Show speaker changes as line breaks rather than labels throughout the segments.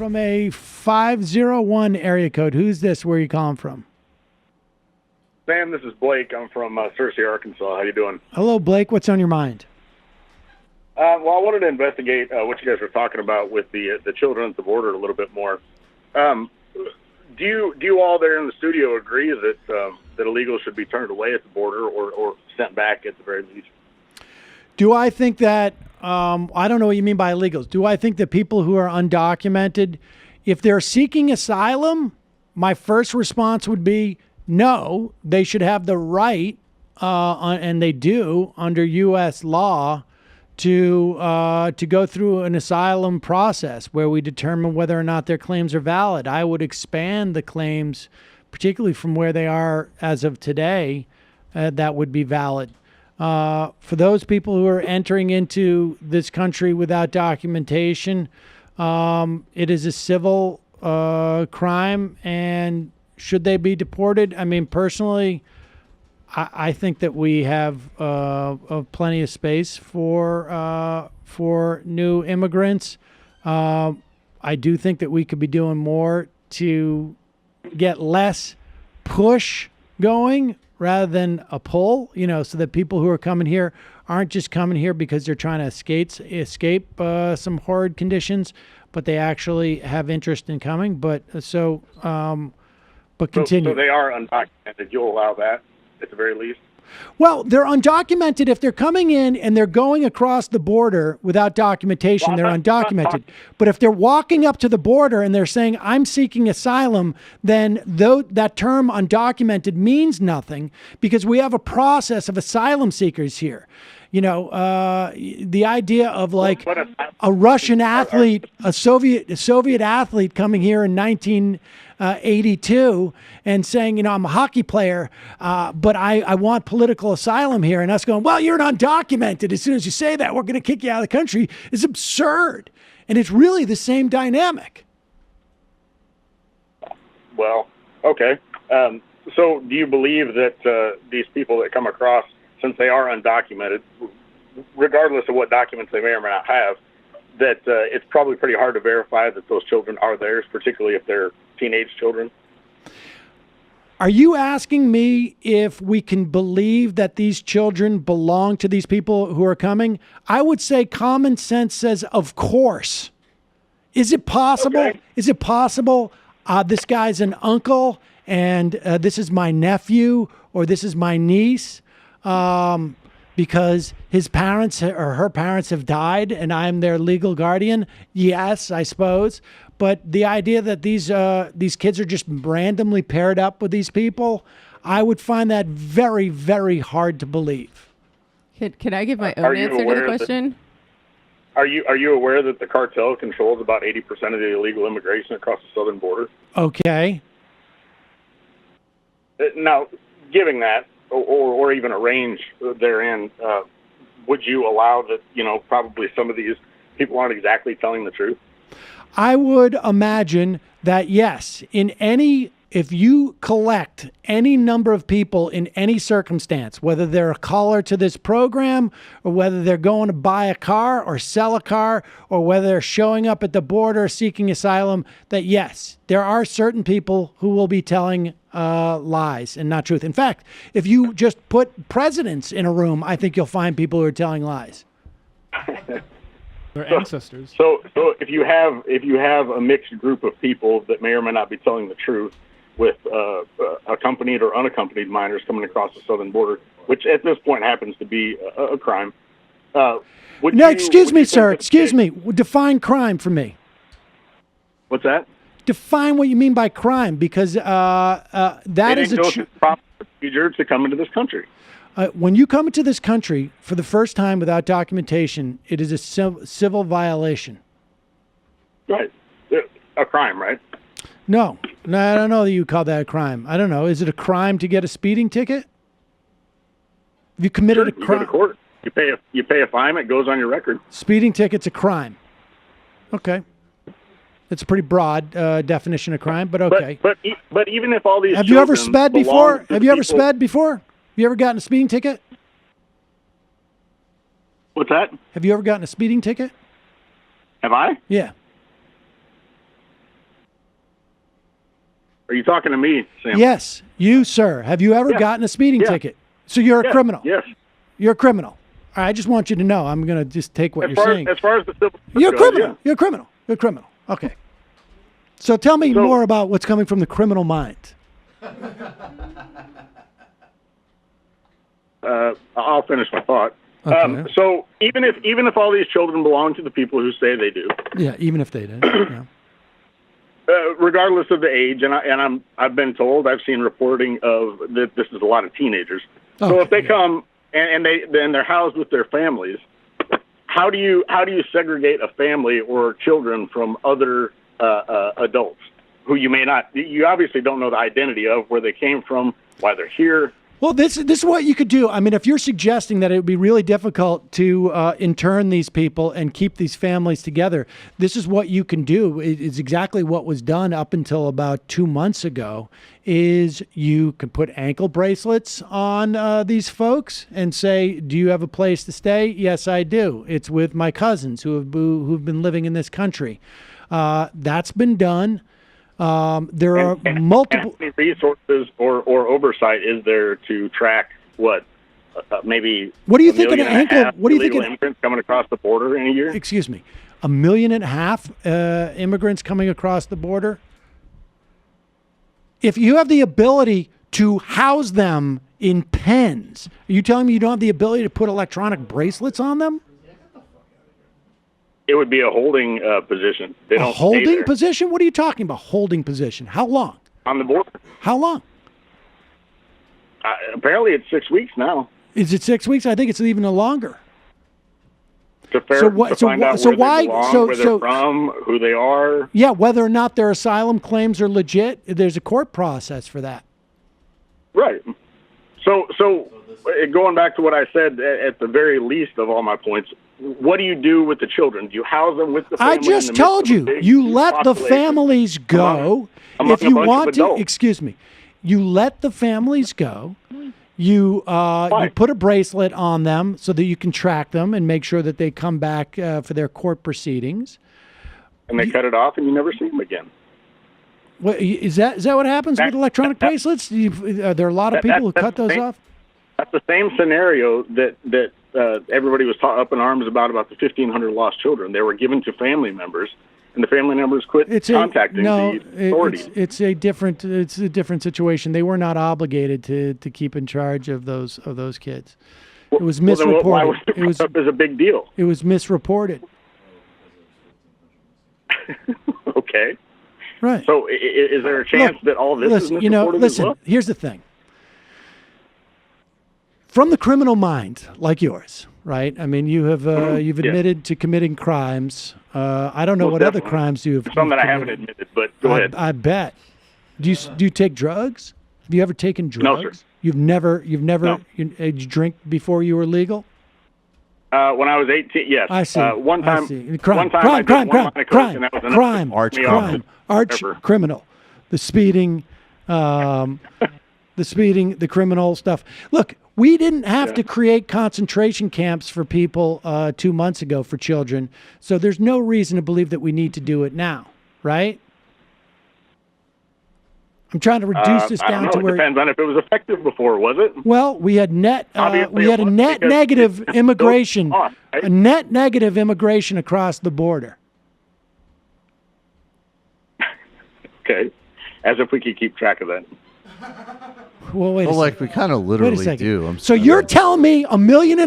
from a 501 area code. Who's this? Where are you calling from?
Sam, this is Blake. I'm from Searcy, Arkansas. How you doing?
Hello, Blake. What's on your mind?
Well, I wanted to investigate what you guys were talking about with the children at the border a little bit more. Do you all there in the studio agree that that illegals should be turned away at the border or sent back at the very least?
Do I think that, I don't know what you mean by illegals. Do I think that people who are undocumented, if they're seeking asylum, my first response would be no, they should have the right, and they do under U.S. law, to go through an asylum process where we determine whether or not their claims are valid. I would expand the claims, particularly from where they are as of today, that would be valid. For those people who are entering into this country without documentation, it is a civil crime, and should they be deported? I mean, personally, I think that we have plenty of space for new immigrants. I do think that we could be doing more to get less push going rather than a pull, so that people who are coming here aren't just coming here because they're trying to escape some horrid conditions, but they actually have interest in coming. But continue.
So they are undocumented. You'll allow that at the very least?
Well, they're undocumented. If they're coming in and they're going across the border without documentation, they're undocumented. But if they're walking up to the border and they're saying, I'm seeking asylum, then that term undocumented means nothing, because we have a process of asylum seekers here. The idea of like a Russian athlete, a Soviet athlete coming here in 1982 and saying, I'm a hockey player, but I want political asylum here. And us going, well, you're undocumented. As soon as you say that, we're going to kick you out of the country, is absurd. And it's really the same dynamic.
Well, okay. So do you believe that these people that come across, since they are undocumented, regardless of what documents they may or may not have, that it's probably pretty hard to verify that those children are theirs, particularly if they're teenage children?
Are you asking me if we can believe that these children belong to these people who are coming? I would say common sense says, of course. Is it possible? Okay. Is it possible this guy's an uncle and this is my nephew or this is my niece because his parents or her parents have died and I'm their legal guardian? Yes, I suppose. But the idea that these kids are just randomly paired up with these people, I would find that very, very hard to believe.
Can I give my own answer to the question?
Are you aware that the cartel controls about 80% of the illegal immigration across the southern border?
Okay.
Now, giving that, or even a range therein, would you allow that, probably some of these people aren't exactly telling the truth?
I would imagine that, yes, if you collect any number of people in any circumstance, whether they're a caller to this program or whether they're going to buy a car or sell a car or whether they're showing up at the border seeking asylum, that yes, there are certain people who will be telling lies and not truth. In fact, if you just put presidents in a room, I think you'll find people who are telling lies.
Their ancestors.
So if you have a mixed group of people that may or may not be telling the truth, with accompanied or unaccompanied minors coming across the southern border, which at this point happens to be a crime.
Excuse me, sir. Excuse me. Define crime for me.
What's that?
Define what you mean by crime, because that is a
proper procedure to come into this country.
When you come into this country for the first time without documentation, it is a civil violation.
Right. A crime, right?
No, I don't know that you call that a crime. I don't know. Is it a crime to get a speeding ticket? Have you committed a crime?
You go to court. You pay a fine. It goes on your record.
Speeding ticket's a crime. Okay. It's a pretty broad definition of crime, but okay.
But even if all these
have you ever sped before? Have you ever sped before? Have you ever gotten a speeding ticket?
What's that?
Have you ever gotten a speeding ticket?
Have I?
Yeah.
Are you talking to me, Sam?
Yes, you, sir. Have you ever gotten a speeding ticket? So you're a criminal.
Yes.
You're a criminal. I just want you to know. I'm going to just take what you're saying.
As far as the civil,
you're a criminal. Yeah. You're a criminal. You're a criminal. Okay. So tell me more about what's coming from the criminal mind.
I'll finish my thought.
Okay.
So even if all these children belong to the people who say they do,
yeah, even if they do, yeah.
Regardless of the age, and I've been told, I've seen reporting of that this is a lot of teenagers. So if they come and they're housed with their families, how do you segregate a family or children from other adults who you obviously don't know the identity of, where they came from, why they're here?
Well, this is what you could do. I mean, if you're suggesting that it would be really difficult to intern these people and keep these families together, this is what you can do. It's exactly what was done up until about 2 months ago, is you can put ankle bracelets on these folks and say, do you have a place to stay? Yes, I do. It's with my cousins who've been living in this country. That's been done. There are multiple.
How many resources or oversight is there to track maybe?
What do you think of an ankle? What do you think of
immigrants coming across the border in a year?
Excuse me, 1.5 million immigrants coming across the border. If you have the ability to house them in pens, are you telling me you don't have the ability to put electronic bracelets on them?
It would be a holding position. They don't
a holding position? What are you talking about? Holding position? How long?
On the border.
How long?
Apparently, it's 6 weeks now.
Is it 6 weeks? I think it's even longer.
To find out where they're from, who they are.
Yeah, whether or not their asylum claims are legit, there's a court process for that.
Right. So going back to what I said at the very least of all my points, what do you do with the children? Do you house them with the family?
I just told you. You let the families go. If you want to, excuse me, you let the families go. You put a bracelet on them so that you can track them and make sure that they come back for their court proceedings.
And they cut it off, and you never see them again.
What, is that what happens with electronic bracelets? Are there a lot of people who cut those off?
That's the same scenario that everybody was up in arms about the 1,500 lost children. They were given to family members, and the family members quit contacting the authorities.
It's a different situation. They were not obligated to keep in charge of those kids. It was misreported.
Why was it brought up as a big deal?
It was misreported.
Okay.
Right.
So is there a chance that all this is misreported as well?
Here's the thing. From the criminal mind, like yours, right? I mean, you've admitted to committing crimes. I don't know what other crimes you've
some that I haven't admitted, but go ahead.
I bet. Do you take drugs? Have you ever taken drugs?
No, sir.
You've never.
No.
You drink before you were legal?
When I was 18, yes.
I see.
One time.
I see. Crime. Arch criminal. The speeding. The criminal stuff. Look, we didn't have to create concentration camps for people 2 months ago for children, so there's no reason to believe that we need to do it now, right? I'm trying to reduce this down to where.
It depends on if it was effective before, was it?
Well, we had a net negative immigration, a net negative immigration across the border.
Okay, as if we could keep track of that.
Well, wait a second.
Like we kind of literally do.
So you're telling me 1.5 million?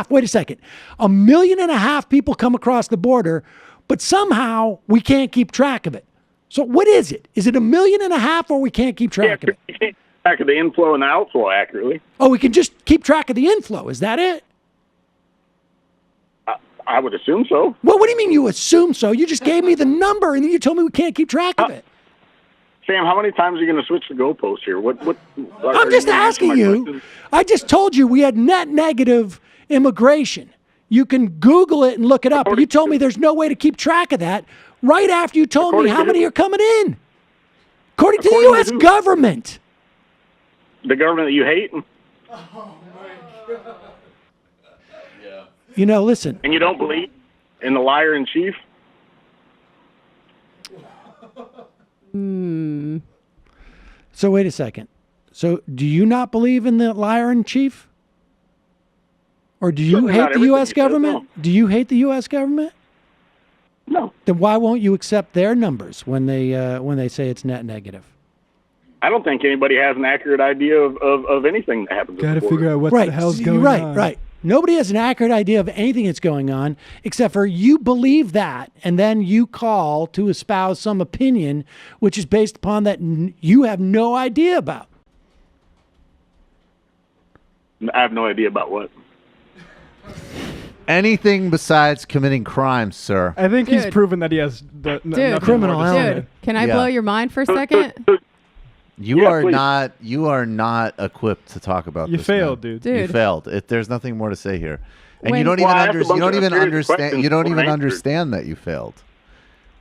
Wait a second. 1.5 million people come across the border, but somehow we can't keep track of it. So what is it? Is it 1.5 million or we can't keep track of it?
You can't keep track of the inflow and the outflow accurately.
Oh, we can just keep track of the inflow. Is that it?
I would assume so.
Well, what do you mean you assume so? You just gave me the number and then you told me we can't keep track of it.
Sam, how many times are you going to switch the goalposts here?
I'm just asking you.
Question?
I just told you we had net negative immigration. You can Google it and look it up. But you told me there's no way to keep track of that right after you told me how many are coming in. According to the U.S. government.
The government that you hate?
Oh, my God. Yeah.
You know, listen.
And you don't believe in the liar in chief?
So wait a second. So do you not believe in the liar in chief? Or do you
Certainly
hate
not
the U.S.
everything he says,
government? Do you hate the U.S. government?
No.
Then why won't you accept their numbers when they say it's net negative?
I don't think anybody has an accurate idea of anything that happens.
Got to figure out what
Right.
the hell's going on.
Right. Nobody has an accurate idea of anything that's going on except for you believe that, and then you call to espouse some opinion which is based upon that you have no idea about.
I have no idea about what.
Anything besides committing crimes, sir.
I think he's
Dude.
proven that he has nothing
Criminal
more to say.
element.
Dude, can I
Yeah.
blow your mind for a second?
You
Yeah,
are
please.
you are not equipped to talk about
You
this.
failed,
man.
dude.
Dude.
You failed. There's nothing more to say here. And
When-
you don't
Well, I
even
asked a bunch of serious
understand
questions
you don't
that
even
weren't answered.
understand that you failed.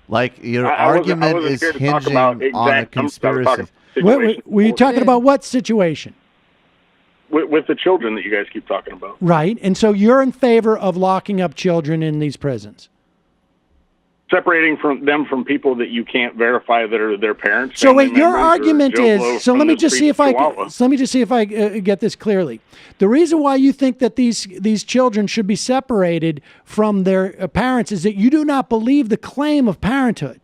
Like your
I
argument
wasn't
is
here to talk
hinging
about
on a
exact numbers. I was
conspiracy.
talking
Were you talking
Dude.
about what situation?
with the children that you guys keep talking about?
Right. And so you're in favor of locking up children in these prisons.
Separating them from people that you can't verify that are their parents.
So
family
wait, your
members, or
argument
Joe Blow
is, so
from
let me
the
just see
streets
if
of
I
Chihuahua.
so let me just see if I get this clearly. The reason why you think that these children should be separated from their parents is that you do not believe the claim of parenthood.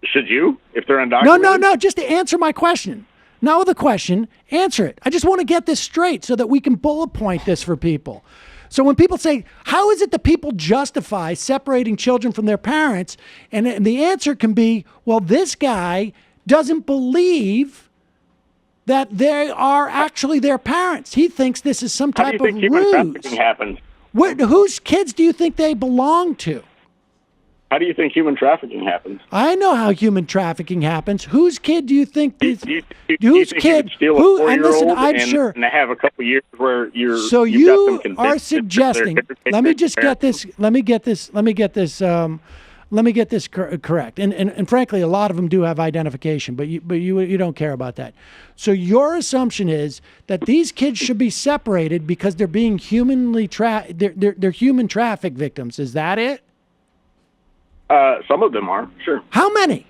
Should you, if they're
No,
undocumented?
just to answer my question. Not with a question, answer it. I just want to get this straight so that we can bullet point this for people. So when people say, how is it that people justify separating children from their parents? And the answer can be, well, this guy doesn't believe that they are actually their parents. He thinks this is some
How do you
type
think
of
human
ruse.
trafficking happens?
Whose kids do you think they belong to?
How do you think human trafficking happens?
I know how human trafficking happens. Whose kid do you think
Do
this?
you
Whose
think
kid?
You could steal
Who?
a 4-year-old
And listen, I'm
and,
sure.
and have a couple years where you're
So
you've got them
you
convinced
are
that they're
suggesting.
caretaker
Let me just get
parents.
this. Let me get this. Let me get this correct. And frankly, a lot of them do have identification, but you don't care about that. So your assumption is that these kids should be separated because they're being they're human traffic victims. Is that it?
Some of them are, sure.
How many?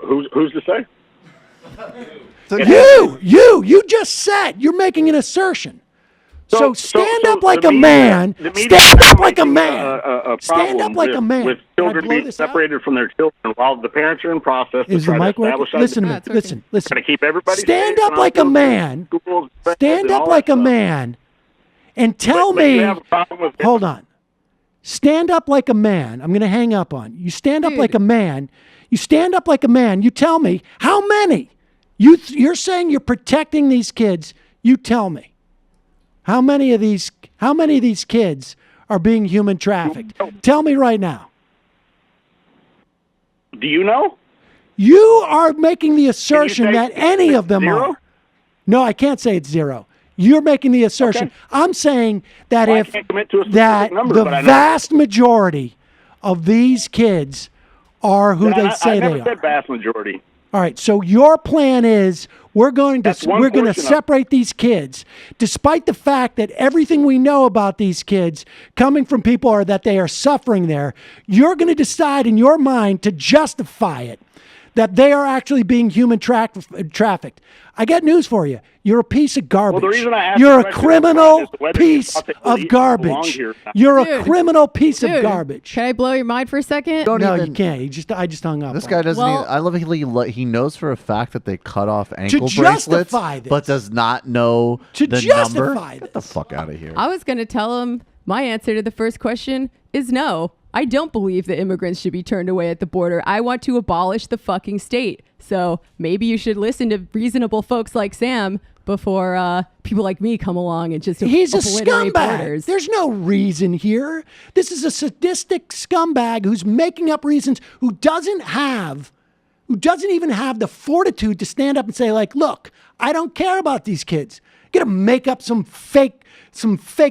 Who's to say?
You just said you're making an assertion. So stand up like a man. Stand up like a man. Stand up like a man.
With
Can I
children
blow
being
this out?
separated from their children while the parents are in process.
Is
to
the
try
mic
to
working?
establish
Listen to me.
it's working.
Listen.
Try to keep everybody
Stand
safe
up
and
like a
also
man.
schools,
Stand
and
up
all
like
that
a
stuff.
man and tell
But you
me.
have a problem with
Hold on. Stand up like a man. I'm going to hang up on you. You stand up
Dude.
like a man. You stand up like a man. You tell me how many. You're saying you're protecting these kids. You tell me how many of these kids are being human trafficked. Tell me right now.
Do you know?
You are making the assertion
say
that any
it's
of them
zero?
are. No, I can't say it's zero. You're making the assertion.
Okay.
I'm saying that
Well, I
if
can't commit to a specific
that
number,
the
but I know.
vast majority of these kids are who they say
I never
they are.
said vast majority.
All right, so your plan is we're going
That's
to
one portion of-
separate these kids, despite the fact that everything we know about these kids coming from people are that they are suffering there. You're going to decide in your mind to justify it that they are actually being human trafficked. I got news for you. You're a piece of garbage.
Well, the reason I asked
You're
the
a
question
criminal
is whether you
piece
thought that
of
police belonged
garbage.
here.
You're a
Dude.
criminal piece of
Dude,
garbage.
Can I blow your mind for a second?
Don't
No,
even-
you can't. I just hung up.
This
on
guy
it.
doesn't.
Well-
even, I love he knows for a fact that they cut off ankle
justify
bracelets,
this.
but does not know
To
the
justify
number. Get the
this.
fuck out of here.
I was going to tell him my answer to the first question is no. I don't believe that immigrants should be turned away at the border. I want to abolish the fucking state. So maybe you should listen to reasonable folks like Sam before people like me come along and just
He's a
obliterate
scumbag.
borders.
There's no reason here. This is a sadistic scumbag who's making up reasons, who doesn't even have the fortitude to stand up and say, like, look, I don't care about these kids. You're gonna make up some fake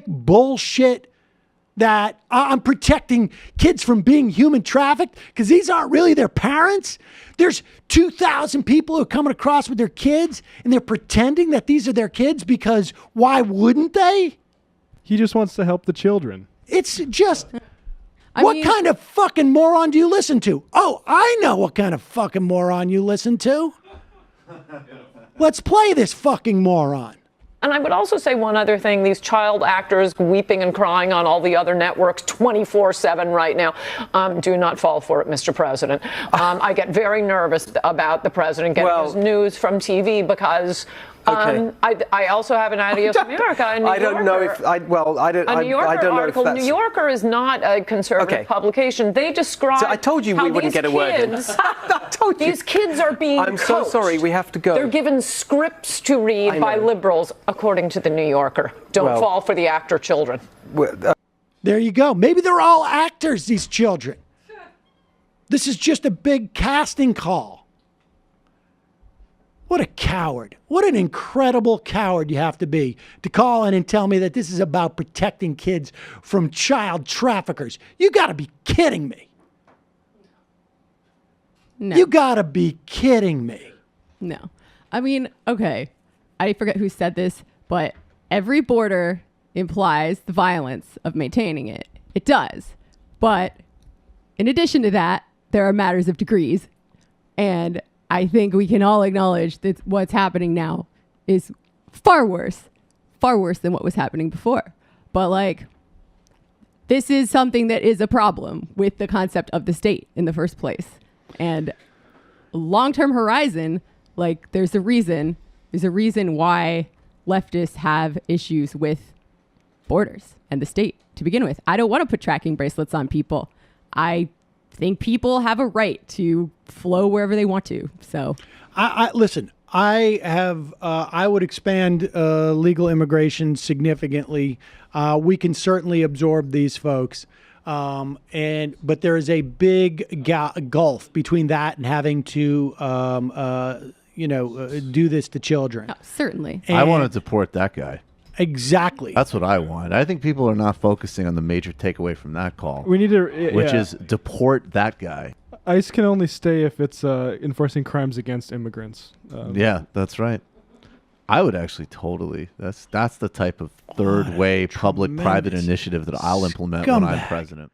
bullshit that I'm protecting kids from being human trafficked because these aren't really their parents. There's 2,000 people who are coming across with their kids and they're pretending that these are their kids because why wouldn't they?
He just wants to help the children.
It's just, What kind of fucking moron do you listen to? Oh, I know what kind of fucking moron you listen to. Let's play this fucking moron.
And I would also say one other thing. These child actors weeping and crying on all the other networks 24/7 right now. Do not fall for it, Mr. President. I get very nervous about the president getting his news from TV because I also have an Adios America. A New Yorker article. New Yorker is not a conservative publication. They describe.
So I told you we wouldn't get a word in. I told you.
These kids are being
I'm so
coached.
sorry. We have to go.
They're given scripts to read by liberals, according to the New Yorker. Don't fall for the actor children.
There you go. Maybe they're all actors, these children. This is just a big casting call. What a coward. What an incredible coward you have to be to call in and tell me that this is about protecting kids from child traffickers. You got to be kidding me.
No.
You got to be kidding me.
No. I mean, okay. I forget who said this, but every border implies the violence of maintaining it. It does. But in addition to that, there are matters of degrees. And I think we can all acknowledge that what's happening now is far worse than what was happening before. But like, this is something that is a problem with the concept of the state in the first place. And long-term horizon, like there's a reason why leftists have issues with borders and the state to begin with. I don't want to put tracking bracelets on people. I think people have a right to flow wherever they want to. So,
listen. I would expand legal immigration significantly. We can certainly absorb these folks, but there is a big gulf between that and having to, do this to children.
Oh, certainly,
And
I want to deport that guy.
Exactly.
That's what I want. I think people are not focusing on the major takeaway from that call.
We need to,
which is deport that guy.
ICE can only stay if it's enforcing crimes against immigrants.
Yeah, that's right. I would actually totally. That's the type of third way public-private initiative that I'll implement when I'm president.